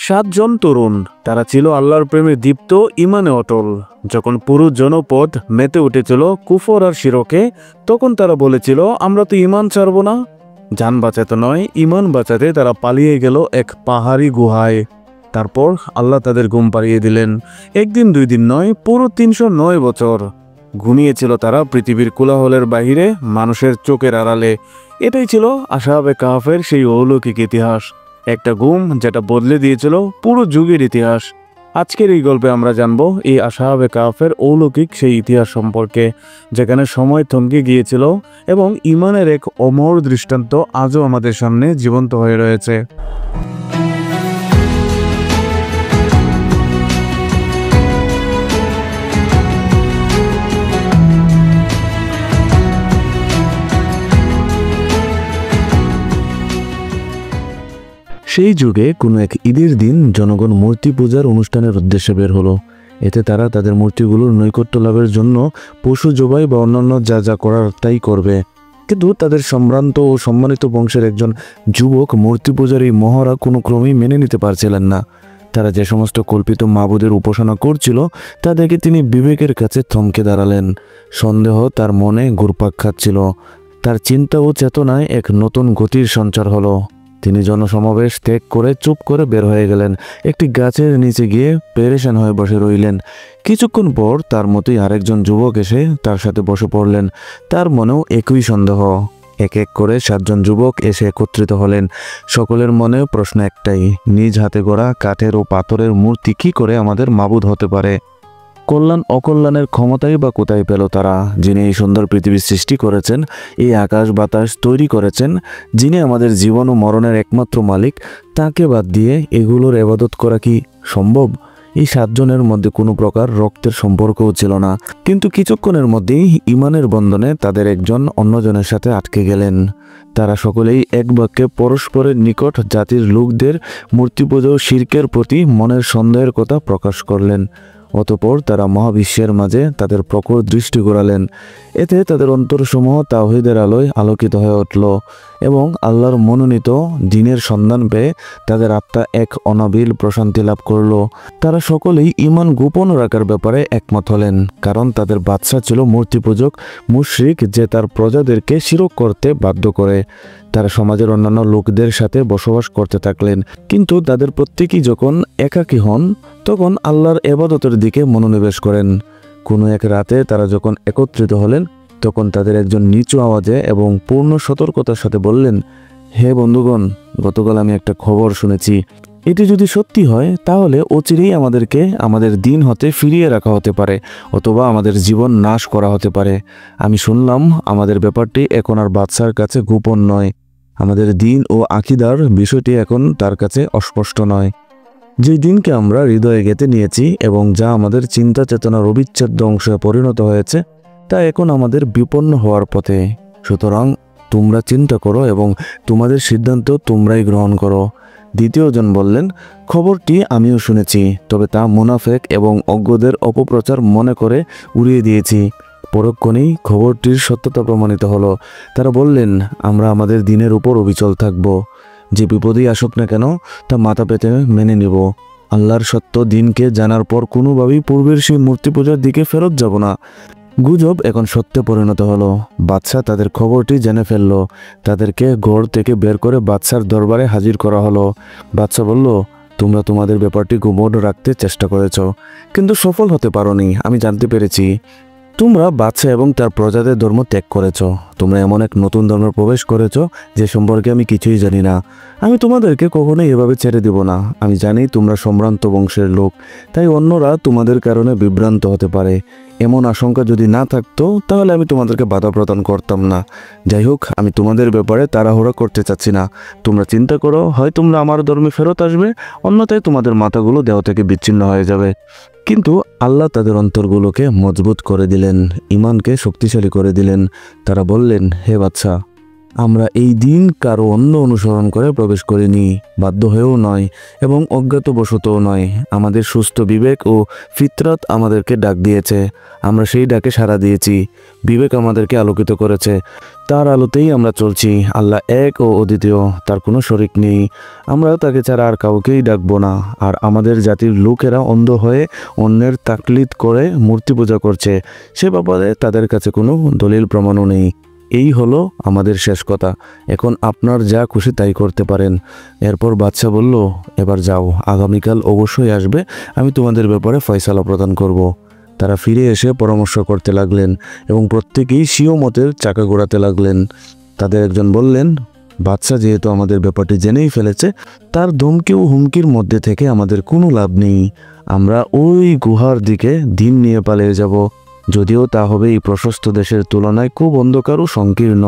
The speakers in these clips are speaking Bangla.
সাতজন তরুণ, তারা ছিল আল্লাহর প্রেমে দীপ্ত, ইমানে অটল। যখন পুরো জনপদ মেতে উঠেছিল কুফর আর শিরকে, তখন তারা বলেছিল, আমরা তো ইমান ছাড়ব না। জান বাঁচাতে নয়, ইমান বাঁচাতে তারা পালিয়ে গেল এক পাহাড়ি গুহায়। তারপর আল্লাহ তাদের ঘুম পাড়িয়ে দিলেন। একদিন দুই দিন নয়, পুরো 309 বছর ঘুমিয়েছিল তারা পৃথিবীর কোলাহলের বাহিরে, মানুষের চোখের আড়ালে। এটাই ছিল আসহাবে কাহফের সেই অলৌকিক ইতিহাস, একটা ঘুম যেটা বদলে দিয়েছিল পুরো যুগের ইতিহাস। আজকের এই গল্পে আমরা জানব এই আসহাবে কাহফের অলৌকিক সেই ইতিহাস সম্পর্কে, যেখানে সময় থমকে গিয়েছিল এবং ইমানের এক অমর দৃষ্টান্ত আজও আমাদের সামনে জীবন্ত হয়ে রয়েছে। সেই যুগে কোনো এক ঈদের দিন জনগণ মূর্তি পূজার অনুষ্ঠানের উদ্দেশ্যে বের হলো। এতে তারা তাদের মূর্তিগুলোর নৈকট্য লাভের জন্য পশু জবাই বা অন্যান্য যা যা করার তাই করবে। কিন্তু তাদের সম্ভ্রান্ত ও সম্মানিত বংশের একজন যুবক মূর্তি পূজার এই মহড়া কোনো ক্রমেই মেনে নিতে পারছিলেন না। তারা যে সমস্ত কল্পিত মাবুদের উপাসনা করছিল তা দেখে তিনি বিবেকের কাছে থমকে দাঁড়ালেন। সন্দেহ তার মনে ঘুরপাক খাচ্ছিল। তার চিন্তা ও চেতনায় এক নতুন গতির সঞ্চার হলো। তিনি জনসমাবেশ ত্যাগ করে চুপ করে বের হয়ে গেলেন। একটি গাছের নিচে গিয়ে পেরেশান হয়ে বসে রইলেন। কিছুক্ষণ পর তার মতোই আরেকজন যুবক এসে তার সাথে বসে পড়লেন। তার মনেও একই সন্দেহ। এক এক করে 7জন যুবক এসে একত্রিত হলেন। সকলের মনে প্রশ্ন একটাই, নিজ হাতে গড়া কাঠের ও পাথরের মূর্তি কি করে আমাদের মাবুদ হতে পারে? কল্যাণ অকল্যাণের ক্ষমতাই বা কোথায় পেল তারা? যিনি এই সুন্দর পৃথিবীর সৃষ্টি করেছেন, এই আকাশ বাতাস তৈরি করেছেন, যিনি আমাদের জীবন ও মরণের একমাত্র মালিক, তাকে বাদ দিয়ে এগুলোর ইবাদত করা কি সম্ভব? এই 7জনের মধ্যে কোনো প্রকার রক্তের সম্পর্কও ছিল না, কিন্তু কিছুক্ষণের মধ্যেই ইমানের বন্ধনে তাদের একজন অন্যজনের সাথে আটকে গেলেন। তারা সকলেই এক বাক্যে পরস্পরের নিকট জাতির লোকদের মূর্তি পূজা ও শিরকের প্রতি মনের সন্দেহের কথা প্রকাশ করলেন। অতঃপর তারা মহাবিশ্বের মাঝে তাদের প্রখর দৃষ্টি ঘোরালেন। এতে তাদের অন্তরসমূহ তাওহীদের আলোয় আলোকিত হয়ে উঠল এবং আল্লাহর মনোনীত দ্বীনের সন্ধান পেয়ে তাদের আত্মা এক অনাবিল প্রশান্তি লাভ করল। তারা সকলেই ঈমান গোপন রাখার ব্যাপারে একমত হলেন, কারণ তাদের বাদশা ছিল মূর্তি পূজক মুশরিক, যে তার প্রজাদেরকে শিরক করতে বাধ্য করে। তারা সমাজের অন্যান্য লোকদের সাথে বসবাস করতে থাকলেন, কিন্তু তাদের প্রত্যেকেই যখন একাকী হন তখন আল্লাহর ইবাদতের দিকে মনোনিবেশ করেন। কোনো এক রাতে তারা যখন একত্রিত হলেন তখন তাদের একজন নিচু আওয়াজে এবং পূর্ণ সতর্কতার সাথে বললেন, হে বন্ধুগণ, গতকাল আমি একটা খবর শুনেছি। এটি যদি সত্যি হয় তাহলে অচিরেই আমাদেরকে আমাদের দিন হতে ফিরিয়ে রাখা হতে পারে, অথবা আমাদের জীবন নাশ করা হতে পারে। আমি শুনলাম আমাদের ব্যাপারটি এখন আর বাদশার কাছে গোপন নয়। আমাদের দিন ও আকীদার বিষয়টি এখন তার কাছে অস্পষ্ট নয়। যে দিনকে আমরা হৃদয়ে গেঁথে নিয়েছি এবং যা আমাদের চিন্তা চেতনার অবিচ্ছেদ্য অংশে পরিণত হয়েছে, তা এখন আমাদের বিপন্ন হওয়ার পথে। সুতরাং তোমরা চিন্তা করো এবং তোমাদের সিদ্ধান্ত তোমরাই গ্রহণ করো। দ্বিতীয়জন বললেন, খবরটি আমিও শুনেছি, তবে তা মুনাফেক এবং অজ্ঞদের অপপ্রচার মনে করে উড়িয়ে দিয়েছি। পরক্ষণেই খবরটির সত্যতা প্রমাণিত হলো। তারা বললেন, আমরা আমাদের দিনের উপর অবিচল থাকব। যে বিপদেই আসুক না কেন তা মাথা পেতে মেনে নিব। আল্লাহর সত্য দিনকে জানার পর কোনোভাবেই পূর্বের সেই মূর্তি পূজার দিকে ফেরত যাব না। গুজব এখন সত্যে পরিণত হলো। বাদশা তাদের খবরটি জেনে ফেলল। তাদেরকে ঘর থেকে বের করে বাদশার দরবারে হাজির করা হলো। বাদশা বলল, তোমরা তোমাদের ব্যাপারটি গোপন রাখতে চেষ্টা করেছ, কিন্তু সফল হতে পারোনি। আমি জানতে পেরেছি তোমরা বাদশা এবং তার প্রজাদের ধর্ম ত্যাগ করেছ। তোমরা এমন এক নতুন ধর্মে প্রবেশ করেছ যে সম্পর্কে আমি কিছুই জানি না। আমি তোমাদেরকে কখনোই এভাবে ছেড়ে দিব না। আমি জানি তোমরা সম্ভ্রান্ত বংশের লোক, তাই অন্যরা তোমাদের কারণে বিভ্রান্ত হতে পারে। এমন আশঙ্কা যদি না থাকতো তাহলে আমি তোমাদেরকে বাধা প্রদান করতাম না। যাই হোক, আমি তোমাদের ব্যাপারে তাড়াহুড়া করতে চাচ্ছি না। তোমরা চিন্তা করো, হয় তোমরা আমার ধর্মে ফেরত আসবে, অন্যথায় তোমাদের মাথাগুলো দেহ থেকে বিচ্ছিন্ন হয়ে যাবে। কিন্তু আল্লাহ তাদের অন্তরগুলোকে মজবুত করে দিলেন, ইমানকে শক্তিশালী করে দিলেন। তারা বললেন, হে বাদশা, আমরা এই দিন কারো অন্য অনুসরণ করে প্রবেশ করিনি, বাধ্য হয়েও নয় এবং অজ্ঞাতবশতও নয়। আমাদের সুস্থ বিবেক ও ফিতরত আমাদেরকে ডাক দিয়েছে, আমরা সেই ডাকে সাড়া দিয়েছি। বিবেক আমাদেরকে আলোকিত করেছে, তার আলোতেই আমরা চলছি। আল্লাহ এক ও অদ্বিতীয়, তার কোনো শরিক নেই। আমরা তাকে ছাড়া আর কাউকেই ডাকবো না। আর আমাদের জাতির লোকেরা অন্ধ হয়ে অন্যের তাকলিদ করে মূর্তি পূজা করছে, সে ব্যাপারে তাদের কাছে কোনো দলিল প্রমাণও নেই। এই হলো আমাদের শেষ কথা। এখন আপনার যা খুশি তাই করতে পারেন। এরপর বাদশা বলল, এবার যাও, আগামীকাল অবশ্যই আসবে, আমি তোমাদের ব্যাপারে ফয়সালা প্রদান করব। তারা ফিরে এসে পরামর্শ করতে লাগলেন এবং প্রত্যেকেই স্বীয় মতের চাকা ঘোরাতে লাগলেন। তাদের একজন বললেন, বাদশা যেহেতু আমাদের ব্যাপারটি জেনেই ফেলেছে, তার ধমকি ও হুমকির মধ্যে থেকে আমাদের কোনো লাভ নেই। আমরা ওই গুহার দিকে দিন নিয়ে পালিয়ে যাব, যদিও তা হবে এই প্রশস্ত দেশের তুলনায় খুব অন্ধকার ও সংকীর্ণ,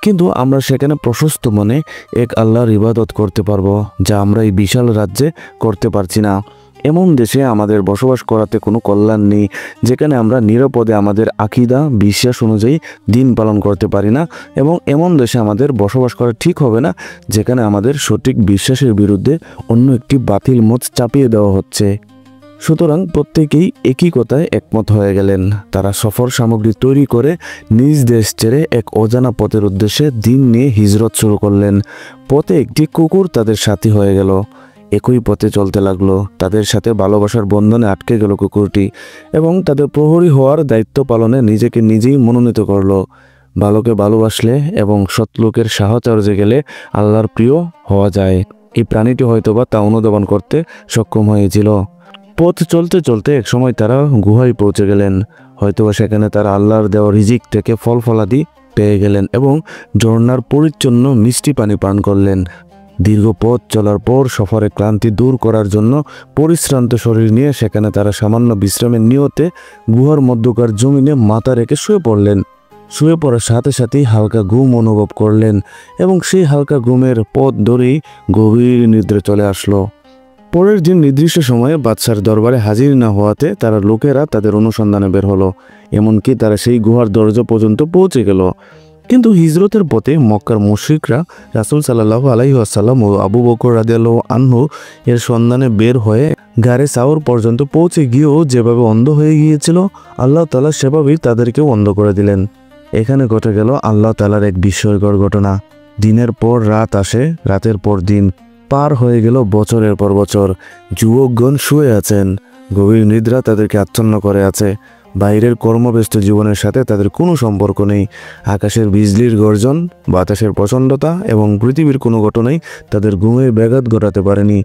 কিন্তু আমরা সেখানে প্রশস্ত মনে এক আল্লাহর ইবাদত করতে পারবো, যা আমরা এই বিশাল রাজ্যে করতে পারছি না। এমন দেশে আমাদের বসবাস করাতে কোনো কল্যাণ নেই, যেখানে আমরা নিরাপদে আমাদের আকিদা বিশ্বাস অনুযায়ী দিন পালন করতে পারি না, এবং এমন দেশে আমাদের বসবাস করা ঠিক হবে না, যেখানে আমাদের সঠিক বিশ্বাসের বিরুদ্ধে অন্য একটি বাতিল মত চাপিয়ে দেওয়া হচ্ছে। সুতরাং প্রত্যেকেই একই কথায় একমত হয়ে গেলেন। তারা সফর সামগ্রী তৈরি করে নিজ দেশ ছেড়ে এক অজানা পথের উদ্দেশ্যে দিন নিয়ে হিজরত শুরু করলেন। পথে একটি কুকুর তাদের সাথী হয়ে গেল। একই পথে চলতে লাগলো। তাদের সাথে ভালোবাসার বন্ধনে আটকে গেল কুকুরটি এবং তাদের প্রহরী হওয়ার দায়িত্ব পালনে নিজেকে নিজেই মনোনীত করলো। ভালোকে ভালোবাসলে এবং সৎলোকের সাহচর্যে গেলে আল্লাহর প্রিয় হওয়া যায়। এই প্রাণীটি হয়তোবা তা অনুধাবন করতে সক্ষম হয়েছিল। পথ চলতে চলতে একসময় তারা গুহায় পৌঁছে গেলেন। হয়তোবা সেখানে তারা আল্লাহর দেওয়া রিজিক থেকে ফল ফলাদি পেয়ে গেলেন এবং ঝর্ণার পরিচ্ছন্ন মিষ্টি পানি পান করলেন। দীর্ঘ পথ চলার পর সফরে ক্লান্তি দূর করার জন্য পরিশ্রান্ত শরীর নিয়ে সেখানে তারা সামান্য বিশ্রামের নিয়তে গুহার মধ্যকার জমিনে মাথা রেখে শুয়ে পড়লেন। শুয়ে পড়ার সাথে সাথেই হালকা ঘুম অনুভব করলেন এবং সেই হালকা ঘুমের পথ ধরেই গভীর নিদ্রা চলে আসলো। পরের দিন নির্দিষ্ট সময়ে বাদশার দরবারে হাজির না হওয়াতে তারা লোকেরা তাদের অনুসন্ধানে বের হলো। এমনকি তারা সেই গুহার দরজা পর্যন্ত পৌঁছে গেল। কিন্তু হিজরতের পথে মক্কার মুশরিকরা রাসূল সাল্লাল্লাহু আলাইহি ওয়াসাল্লাম ও আবু বকর রাদিয়াল্লাহু আনহু এর সন্ধানে বের হয়ে গারে সাওর পর্যন্ত পৌঁছে গিয়েও যেভাবে অন্ধ হয়ে গিয়েছিল, আল্লাহ তাআলা সেভাবেই তাদেরকেও অন্ধ করে দিলেন। এখানে ঘটে গেল আল্লাহ তাআলার এক বিস্ময়কর ঘটনা। দিনের পর রাত আসে, রাতের পর দিন পার হয়ে গেল বছরের পর বছর। যুবকগণ শুয়ে আছেন, গভীর নিদ্রা তাদেরকে আচ্ছন্ন করে আছে। বাইরের কর্মব্যস্ত জীবনের সাথে তাদের কোনো সম্পর্ক নেই। আকাশের বিজলির গর্জন, বাতাসের প্রচণ্ডতা এবং পৃথিবীর কোনো ঘটনাই তাদের ঘুমের ব্যাঘাত ঘটাতে পারেনি।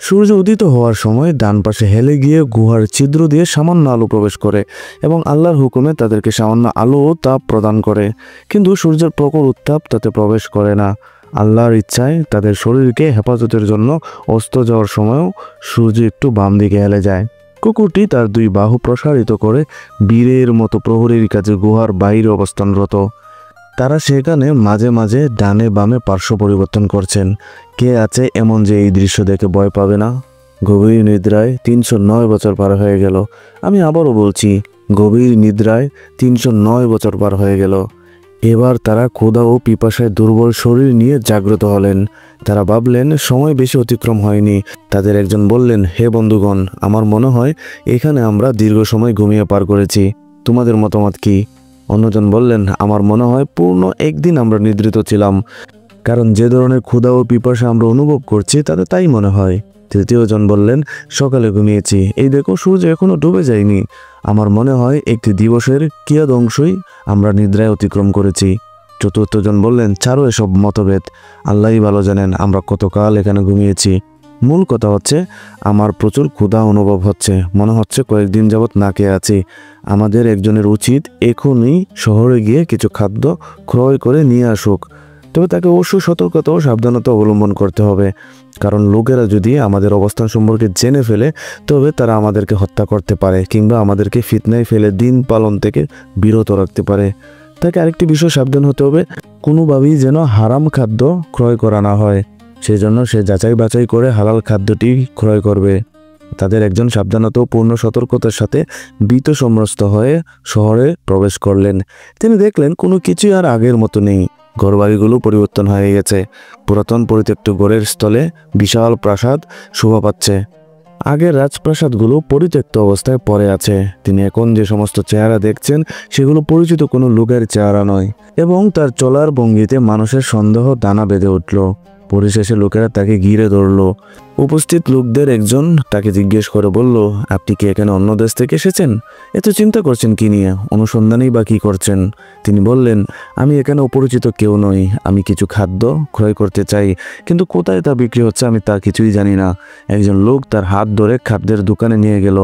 সূর্য উদিত হওয়ার সময় ডান পাশে হেলে গিয়ে গুহার ছিদ্র দিয়ে সামান্য আলো প্রবেশ করে এবং আল্লাহর হুকুমে তাদেরকে সামান্য আলো ও তাপ প্রদান করে, কিন্তু সূর্যের প্রখর উত্তাপ তাতে প্রবেশ করে না। আল্লাহর ইচ্ছায় তাদের শরীরকে হেফাজতের জন্য অস্ত যাওয়ার সময়ও সূর্য একটু বাম দিকে হেলে যায়। কুকুরটি তার দুই বাহু প্রসারিত করে বীরের মতো প্রহরীর কাছে গুহার বাইরে অবস্থানরত। তারা সেখানে মাঝে মাঝে ডানে বামে পার্শ্ব পরিবর্তন করছেন। কে আছে এমন যে এই দৃশ্য দেখে ভয় পাবে না? গভীর নিদ্রায় 309 বছর পার হয়ে গেল। আমি আবারও বলছি, গভীর নিদ্রায় 309 বছর পার হয়ে গেল। এবার তারা ক্ষুধা ও পিপাসায় দুর্বল শরীর নিয়ে জাগ্রত হলেন। তারা ভাবলেন সময় বেশি অতিক্রম হয়নি। তাদের একজন বললেন, হে বন্ধুগণ, আমার মনে হয় এখানে আমরা দীর্ঘ সময় ঘুমিয়ে পার করেছি। তোমাদের মতামত কি? অন্যজন বললেন, আমার মনে হয় পূর্ণ একদিন আমরা নিদ্রিত ছিলাম, কারণ যে ধরনের ক্ষুধা ও পিপাসা আমরা অনুভব করছি তাতে তাই মনে হয়। তৃতীয়জন বললেন, সকালে ঘুমিয়েছি, এই দেখো সূর্য এখনো ডুবে যায়নি। আমার মনে হয় একটি দিবসের কিয়দ অংশই আমরা নিদ্রায় অতিক্রম করেছি। চতুর্থজন বললেন, ছাড়ো এসব মতভেদ, আল্লাহই ভালো জানেন আমরা কতকাল এখানে ঘুমিয়েছি। মূল কথা হচ্ছে আমার প্রচুর ক্ষুধা অনুভব হচ্ছে, মনে হচ্ছে কয়েকদিন যাবৎ না খেয়ে আছি। আমাদের একজনের উচিত এখনই শহরে গিয়ে কিছু খাদ্য ক্রয় করে নিয়ে আসুক, তবে তাকে অবশ্যই সতর্কতা ও সাবধানতা অবলম্বন করতে হবে, কারণ লোকেরা যদি আমাদের অবস্থান সম্পর্কে জেনে ফেলে তবে তারা আমাদেরকে হত্যা করতে পারে কিংবা আমাদেরকে ফিতনায় ফেলে দিন পালন থেকে বিরত রাখতে পারে। তাকে আরেকটি বিষয় সাবধান হতে হবে, কোনোভাবেই যেন হারাম খাদ্য ক্রয় করা না হয়, সেজন্য সে যাচাই বাছাই করে হালাল খাদ্যটি ক্রয় করবে। তাদের একজন সাবধানতা ও পূর্ণ সতর্কতার সাথে ভীত সম্রস্ত হয়ে শহরে প্রবেশ করলেন। তিনি দেখলেন কোনো কিছুই আর আগের মতো নেই। ঘরবাড়িগুলো পরিবর্তন হয়ে গেছে। পুরাতন পরিত্যক্ত গড়ের স্থলে বিশাল প্রাসাদ শোভা পাচ্ছে। আগের রাজপ্রাসাদগুলো পরিত্যক্ত অবস্থায় পড়ে আছে। তিনি এখন যে সমস্ত চেহারা দেখছেন সেগুলো পরিচিত কোনো লোকের চেহারা নয়, এবং তার চলার ভঙ্গিতে মানুষের সন্দেহ দানা বেঁধে উঠল। পরিশেষে লোকেরা তাকে ঘিরে ধরল। উপস্থিত লোকদের একজন তাকে জিজ্ঞেস করে বলল, আপনি কি এখানে অন্য দেশ থেকে এসেছেন? এত চিন্তা করছেন কি নিয়ে? অনুসন্ধানেই বা কি করছেন? তিনি বললেন, আমি এখানে অপরিচিত কেউ নই। আমি কিছু খাদ্য ক্রয় করতে চাই, কিন্তু কোথায় তা বিক্রি হচ্ছে আমি তা কিছুই জানি না। একজন লোক তার হাত ধরে খাদ্যের দোকানে নিয়ে গেল।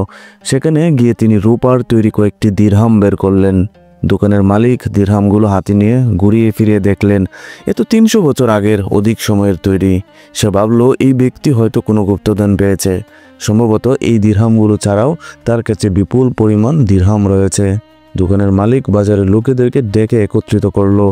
সেখানে গিয়ে তিনি রূপার তৈরি কয়েকটি দিরহাম বের করলেন। দোকানের মালিক দিরহামগুলো হাতে নিয়ে ঘুরিয়ে ফিরিয়ে দেখলেন এ তো 300 বছর আগের অধিক সময়ের তৈরি। সে ভাবল এই ব্যক্তি হয়তো কোনো গুপ্তধন পেয়েছে। সম্ভবত এই দিরহামগুলো ছাড়াও তার কাছে বিপুল পরিমাণ দিরহাম রয়েছে। দোকানের মালিক বাজারের লোকেদেরকে ডেকে একত্রিত করলো।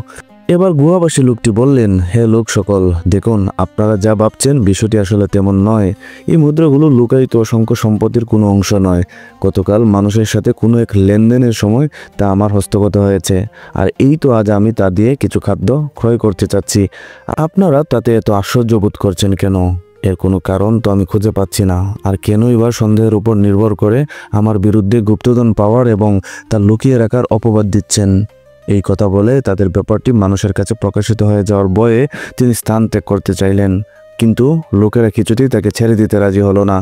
এবার গুহাবাসী লোকটি বললেন, হে লোক সকল, দেখুন আপনারা যা ভাবছেন বিষয়টি আসলে তেমন নয়। এই মুদ্রাগুলো লুকায়িত অসংখ্য সম্পত্তির কোনো অংশ নয়। গতকাল মানুষের সাথে কোনো এক লেনদেনের সময় তা আমার হস্তগত হয়েছে, আর এই তো আজ আমি তা দিয়ে কিছু খাদ্য ক্রয় করতে চাচ্ছি। আপনারা তাতে এত আশ্চর্য বোধ করছেন কেন? এর কোনো কারণ তো আমি খুঁজে পাচ্ছি না। আর কেনই বা সন্দেহের উপর নির্ভর করে আমার বিরুদ্ধে গুপ্তধন পাওয়ার এবং তা লুকিয়ে রাখার অপবাদ দিচ্ছেন? এই কথা বলে তাদের ব্যাপারটি মানুষের কাছে প্রকাশিত হয়ে যাওয়ার ভয়ে তিনি স্থান ত্যাগ করতে চাইলেন, কিন্তু লোকেরা কিছুতেই তাকে ছেড়ে দিতে রাজি হলো না।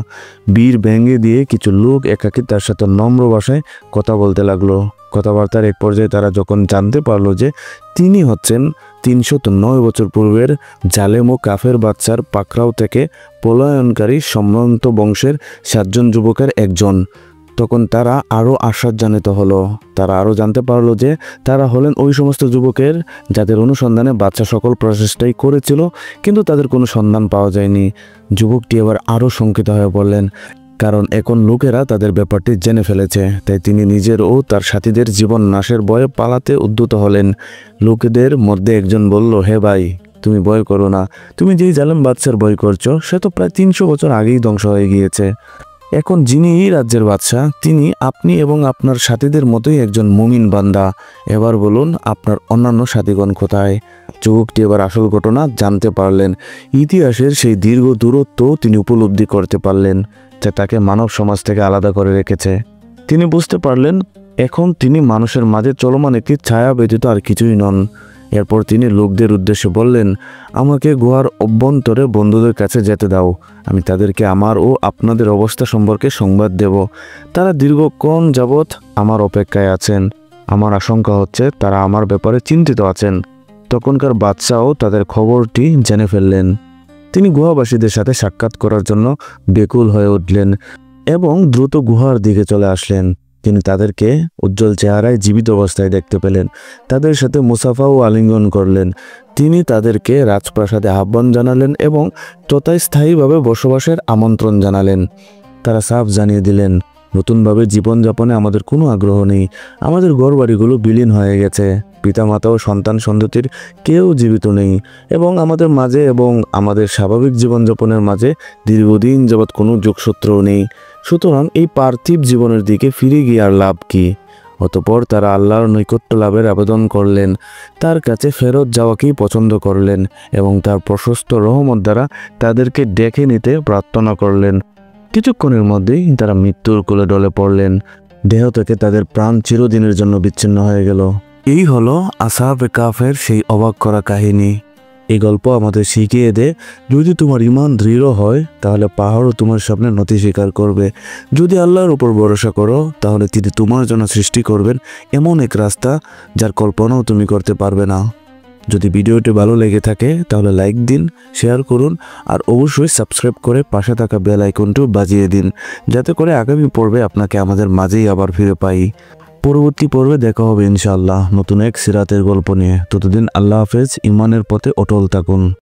বীর ভেঙে দিয়ে কিছু লোক একাকী তার সাথে নম্র ভাষায় কথা বলতে লাগলো। কথাবার্তার এক পর্যায়ে তারা যখন জানতে পারলো যে তিনি হচ্ছেন 309 বছর পূর্বের জালেম ও কাফের বাচ্চার পাকড়াও থেকে পলায়নকারী সম্ভ্রান্ত বংশের 7 জন যুবকের একজন, তখন তারা আরও আশ্চর্যান্বিত হলো। তারা আরও জানতে পারলো যে তারা হলেন ওই সমস্ত যুবকের যাদের অনুসন্ধানে বাচ্চা সকল প্রচেষ্টাই করেছিল, কিন্তু তাদের কোনো সন্ধান পাওয়া যায়নি। যুবকটি এবার আরও শঙ্কিত হয়ে পড়লেন, কারণ এখন লোকেরা তাদের ব্যাপারটি জেনে ফেলেছে। তাই তিনি নিজের ও তার সাথীদের জীবন নাশের ভয়ে পালাতে উদ্যত হলেন। লোকেদের মধ্যে একজন বলল, হে ভাই, তুমি ভয় করো না। তুমি যেই জালেম বাদশার ভয় করছো সে তো প্রায় 300 বছর আগেই ধ্বংস হয়ে গিয়েছে। এখন যিনি রাজ্যের বাদশা তিনি আপনি এবং আপনার সাথীদের মতোই একজন মুমিন বান্দা। এবার বলুন আপনার অন্যান্য সাথীগণ কোথায়? যুবকটি এবার আসল ঘটনা জানতে পারলেন। ইতিহাসের সেই দীর্ঘ দূরত্ব তিনি উপলব্ধি করতে পারলেন, যা তাকে মানব সমাজ থেকে আলাদা করে রেখেছে। তিনি বুঝতে পারলেন এখন তিনি মানুষের মাঝে চলমান একটি ছায়া ব্যতীত আর কিছুই নন। এরপর তিনি লোকদের উদ্দেশ্যে বললেন, আমাকে গুহার অভ্যন্তরে বন্ধুদের কাছে যেতে দাও। আমি তাদেরকে আমার ও আপনাদের অবস্থা সম্পর্কে সংবাদ দেব। তারা দীর্ঘক্ষণ যাবৎ আমার অপেক্ষায় আছেন। আমার আশঙ্কা হচ্ছে তারা আমার ব্যাপারে চিন্তিত আছেন। তখনকার বাদশাও তাদের খবরটি জেনে ফেললেন। তিনি গুহাবাসীদের সাথে সাক্ষাৎ করার জন্য ব্যাকুল হয়ে উঠলেন এবং দ্রুত গুহার দিকে চলে আসলেন। তিনি তাদেরকে উজ্জ্বল চেহারায় জীবিত অবস্থায় দেখতে পেলেন। তাদের সাথে মুসাফা ও আলিঙ্গন করলেন। তিনি তাদেরকে রাজপ্রাসাদে আহ্বান জানালেন এবং তথায় স্থায়ীভাবে বসবাসের আমন্ত্রণ জানালেন। তারা সাফ জানিয়ে দিলেন, নতুনভাবে জীবনযাপনে আমাদের কোনো আগ্রহ নেই। আমাদের ঘরবাড়িগুলো বিলীন হয়ে গেছে। পিতামাতা ও সন্তান সন্ততির কেউ জীবিত নেই এবং আমাদের মাঝে এবং আমাদের স্বাভাবিক জীবনযাপনের মাঝে দীর্ঘদিন যাবৎ কোনো যোগসূত্রও নেই। সুতরাং এই পার্থিব জীবনের দিকে ফিরে গিয়ে আর লাভ কি? অতঃপর তারা আল্লাহর নৈকট্য লাভের আবেদন করলেন, তার কাছে ফেরত যাওয়াকেই পছন্দ করলেন এবং তার প্রশস্ত রহমত দ্বারা তাদেরকে ডেকে নিতে প্রার্থনা করলেন। কিছুক্ষণের মধ্যেই তারা মৃত্যুর কোলে ঢলে পড়লেন। দেহ থেকে তাদের প্রাণ চিরদিনের জন্য বিচ্ছিন্ন হয়ে গেল। এই হলো আসহাবে কাফের সেই অবাক করা কাহিনী। এই গল্প আমাদের শিখিয়ে দেয়, যদি তোমার ঈমান দৃঢ় হয় তাহলে পাহাড়ও তোমার সামনে নতি স্বীকার করবে। যদি আল্লাহর উপর ভরসা করো তাহলে তিনি তোমার জন্য সৃষ্টি করবেন এমন এক রাস্তা যার কল্পনাও তুমি করতে পারবে না। যদি ভিডিওটি ভালো লেগে থাকে তাহলে লাইক দিন, শেয়ার করুন আর অবশ্যই সাবস্ক্রাইব করে পাশে থাকা বেল আইকনটিও বাজিয়ে দিন, যাতে করে আগামী পর্বে আপনাকে আমাদের মাঝেই আবার ফিরে পাই। পরবর্তী পর্বে দেখা হবে ইনশাআল্লাহ নতুন এক সিরাতের গল্প নিয়ে। ততদিন আল্লাহ হাফেজ। ইমানের পথে অটল থাকুন।